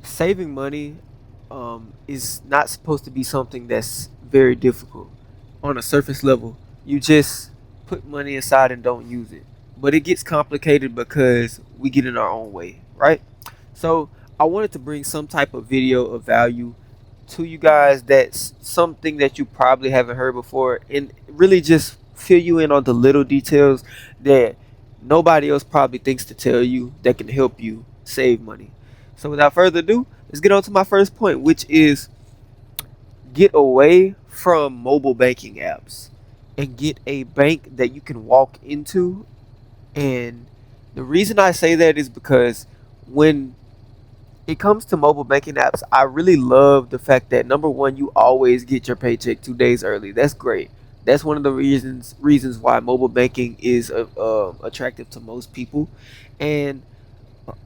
Saving money is not supposed to be something that's very difficult on a surface level. You just put money aside and don't use it. But it gets complicated because we get in our own way, right? So I wanted to bring some type of video of value to you guys that's something that you probably haven't heard before and really just fill you in on the little details that nobody else probably thinks to tell you that can help you save money. So without further ado, let's get on to my first point, which is get away from mobile banking apps and get a bank that you can walk into. And the reason I say that is because when it comes to mobile banking apps, I really love the fact that number one, you always get your paycheck 2 days early. That's great. That's one of the reasons why mobile banking is attractive to most people. And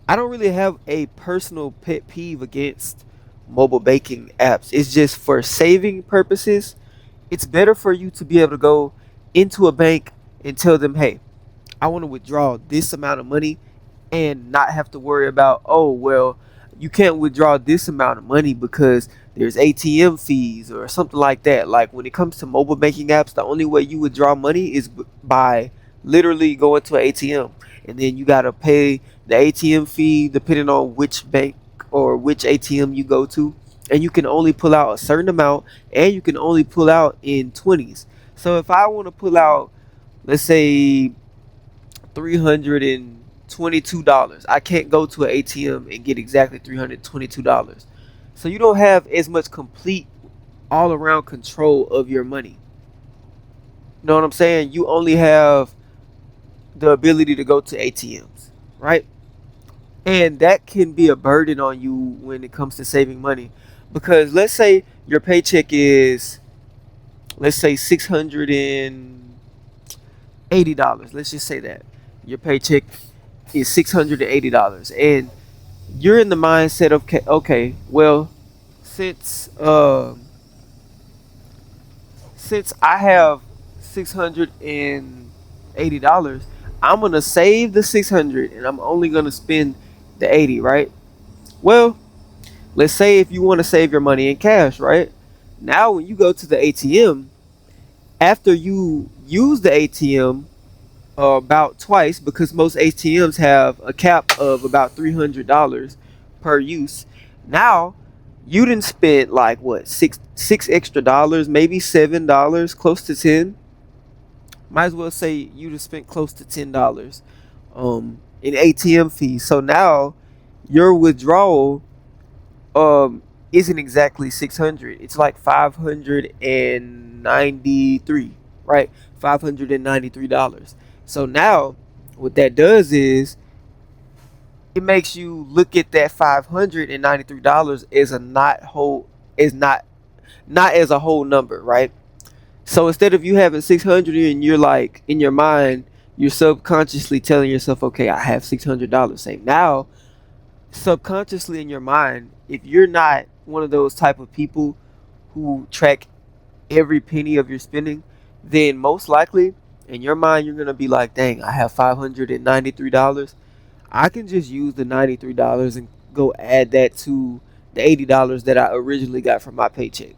I don't really have a personal pet peeve against mobile banking apps. It's just for saving purposes. It's better for you to be able to go into a bank and tell them, hey, I want to withdraw this amount of money and not have to worry about, oh, well, you can't withdraw this amount of money because there's ATM fees or something like that. Like when it comes to mobile banking apps, the only way you withdraw money is by literally going to an ATM, and then you got to pay the ATM fee depending on which bank or which ATM you go to. And you can only pull out a certain amount, and you can only pull out in 20s. So if I want to pull out, let's say, $322. I can't go to an ATM and get exactly $322. So you don't have as much complete all around control of your money. You know what I'm saying? You only have the ability to go to ATMs, right? And that can be a burden on you when it comes to saving money. Because let's say your paycheck is, let's say, $680. Let's just say that. Your paycheck is $680, and you're in the mindset of, okay, well, since since I have $680, I'm gonna save the 600 and I'm only gonna spend the 80, right? Well, let's say if you want to save your money in cash, right? Now when you go to the ATM, after you use the ATM about twice, because most ATMs have a cap of about $300 per use. Now you didn't spend like what, six extra dollars, maybe $7, close to 10. Might as well say you just spent close to $10 in ATM fees. So now your withdrawal isn't exactly 600. It's like 593, right? $593. So now what that does is it makes you look at that $593 as a not whole, is not as a whole number, right? So instead of you having 600 and you're like in your mind, you're subconsciously telling yourself, okay, I have $600 saved. Now subconsciously in your mind, if you're not one of those type of people who track every penny of your spending, then most likely in your mind you're gonna be like, dang, I have $593. I can just use the $93 and go add that to the $80 that I originally got from my paycheck,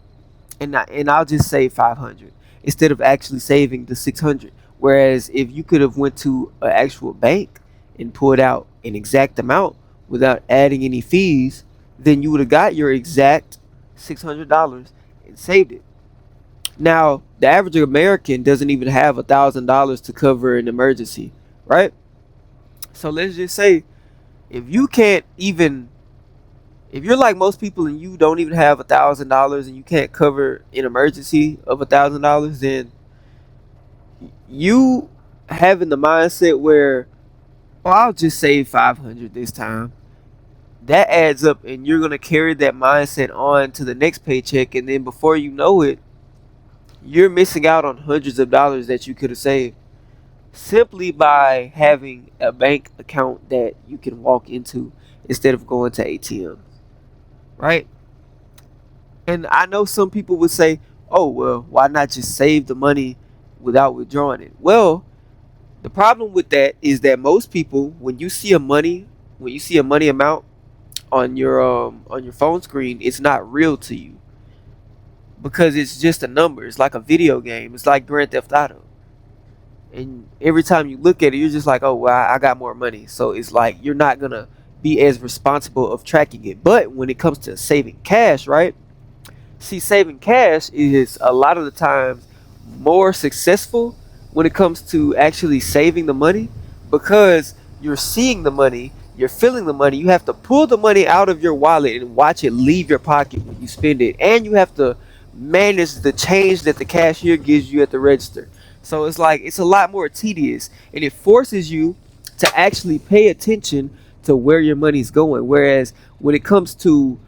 and I'll just save 500 instead of actually saving the 600. Whereas if you could have went to an actual bank and pulled out an exact amount without adding any fees, then you would have got your exact $600 and saved it. Now, the average American doesn't even have $1,000 to cover an emergency, right? So let's just say if you can't even, if you're like most people and you don't even have $1,000 and you can't cover an emergency of $1,000, then you having the mindset where, oh, I'll just save 500 this time. That adds up, and you're gonna carry that mindset on to the next paycheck, and then before you know it, you're missing out on hundreds of dollars that you could have saved simply by having a bank account that you can walk into instead of going to ATM, right? And I know some people would say, oh, well, why not just save the money without withdrawing it? Well, the problem with that is that most people, when you see a money amount, on your phone screen, it's not real to you because it's just a number. It's like a video game. It's like Grand Theft Auto. And every time you look at it, you're just like, oh, well, I got more money. So it's like you're not gonna be as responsible of tracking it. But when it comes to saving cash, right? See, saving cash is a lot of the times more successful when it comes to actually saving the money because you're seeing the money, you're feeling the money. You have to pull the money out of your wallet and watch it leave your pocket when you spend it, and you have to manage the change that the cashier gives you at the register. So it's like it's a lot more tedious, and it forces you to actually pay attention to where your money's going. Whereas when it comes to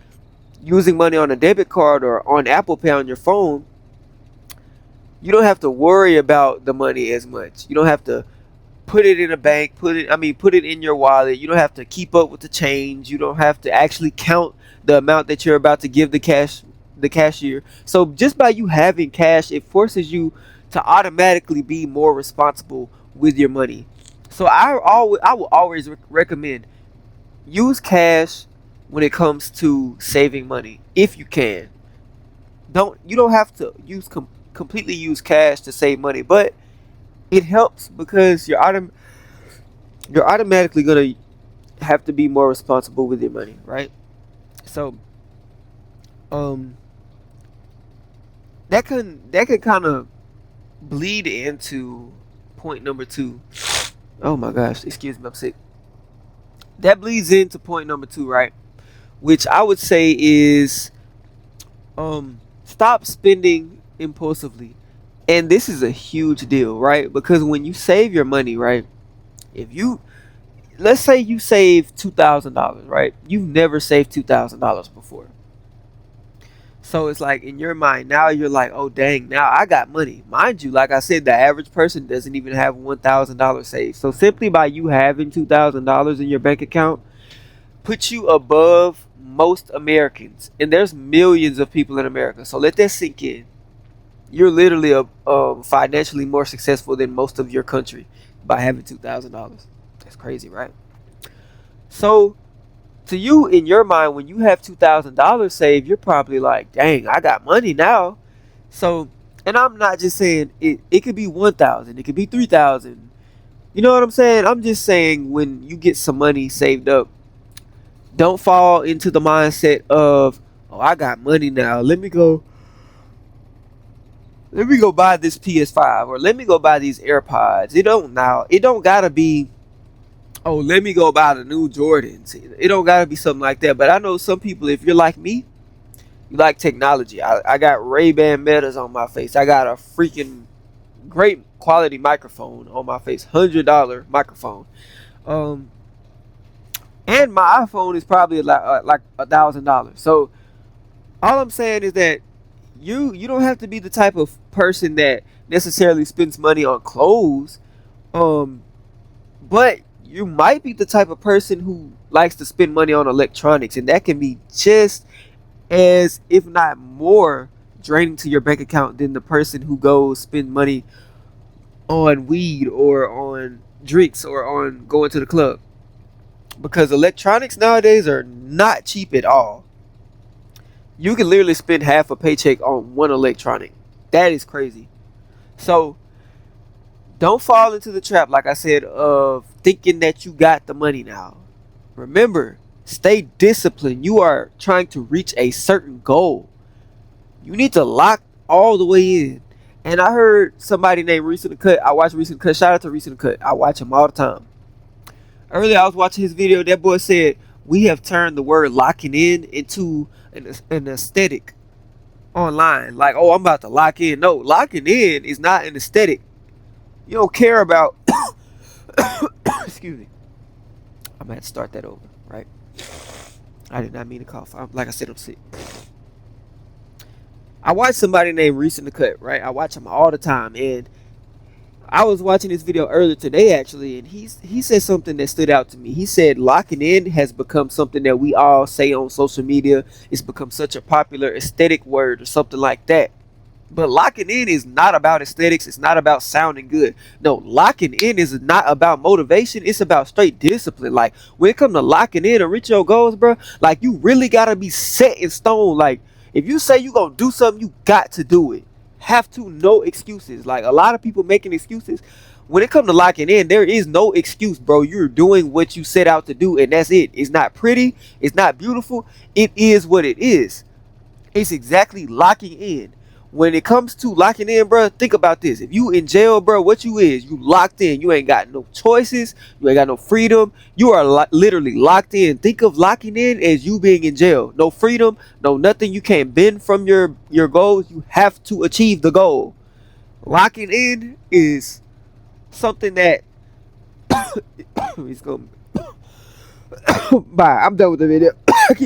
using money on a debit card or on Apple Pay on your phone, you don't have to worry about the money as much. You don't have to put it in a bank, put it in your wallet. You don't have to keep up with the change. You don't have to actually count the amount that you're about to give the cashier. So just by you having cash, it forces you to automatically be more responsible with your money. So I will always recommend use cash when it comes to saving money if you can. You don't have to completely use cash to save money, but it helps because you're automatically gonna have to be more responsible with your money, right? So um that can kind of bleed into point number two. Oh my gosh, excuse me, I'm sick. That bleeds into point number two, right? Which I would say is stop spending impulsively. And this is a huge deal, right? Because when you save your money, right? If you let's say you save $2,000, right? You've never saved $2,000 before. So it's like in your mind now you're like, oh dang, now I got money. Mind you, like I said, the average person doesn't even have $1,000 saved. So simply by you having $2,000 in your bank account puts you above most Americans. And there's millions of people in America. So let that sink in. You're literally financially more successful than most of your country by having $2,000. That's crazy, right? So to you, in your mind, when you have $2,000 saved, you're probably like, dang, I got money now. So, and I'm not just saying it could be 1,000, it could be 3,000. You know what I'm saying? I'm just saying when you get some money saved up, don't fall into the mindset of, oh, I got money now. Let me go buy this PS5 or let me go buy these AirPods. It don't gotta be, oh, let me go buy the new Jordans. It don't gotta be something like that. But I know some people, if you're like me, you like technology. I got Ray-Ban Metas on my face. I got a freaking great quality microphone on my face. $100 microphone. Um, and my iPhone is probably like $1,000. So all I'm saying is that you don't have to be the type of person that necessarily spends money on clothes. Um, but you might be the type of person who likes to spend money on electronics, and that can be just as, if not more, draining to your bank account than the person who goes spend money on weed or on drinks or on going to the club. Because electronics nowadays are not cheap at all. You can literally spend half a paycheck on one electronic. That is crazy. So don't fall into the trap, like I said, of thinking that you got the money now. Remember, stay disciplined. You are trying to reach a certain goal. You need to lock all the way in. And I heard somebody named Recent Cut. I watch Recent Cut. Shout out to Recent Cut. I watch him all the time. Earlier, I was watching his video. That boy said, we have turned the word locking in into an aesthetic online. Like, oh, I'm about to lock in. No, locking in is not an aesthetic. You don't care about excuse me. I'm gonna have to start that over, right? I did not mean to cough. Like I said, I'm sick. I watch somebody named Recent the Cut, right? I watch him all the time, and I was watching this video earlier today actually, and he said something that stood out to me. He said locking in has become something that we all say on social media. It's become such a popular aesthetic word or something like that. But locking in is not about aesthetics. It's not about sounding good. No, locking in is not about motivation. It's about straight discipline. Like when it comes to locking in and reach your goals, bro, like you really gotta be set in stone. Like if you say you gonna do something, you got to do it. Have to, no excuses. Like a lot of people making excuses. When it comes to locking in, there is no excuse, bro. You're doing what you set out to do, and that's it. It's not pretty. It's not beautiful. It is what it is. It's exactly locking in. When it comes to locking in, bro, think about this. If you in jail, bro, what you is, you locked in. You ain't got no choices. You ain't got no freedom. You are literally locked in. Think of locking in as you being in jail. No freedom, no nothing. You can't bend from your goals. You have to achieve the goal. Locking in is something that it's going. Bye. I'm done with the video.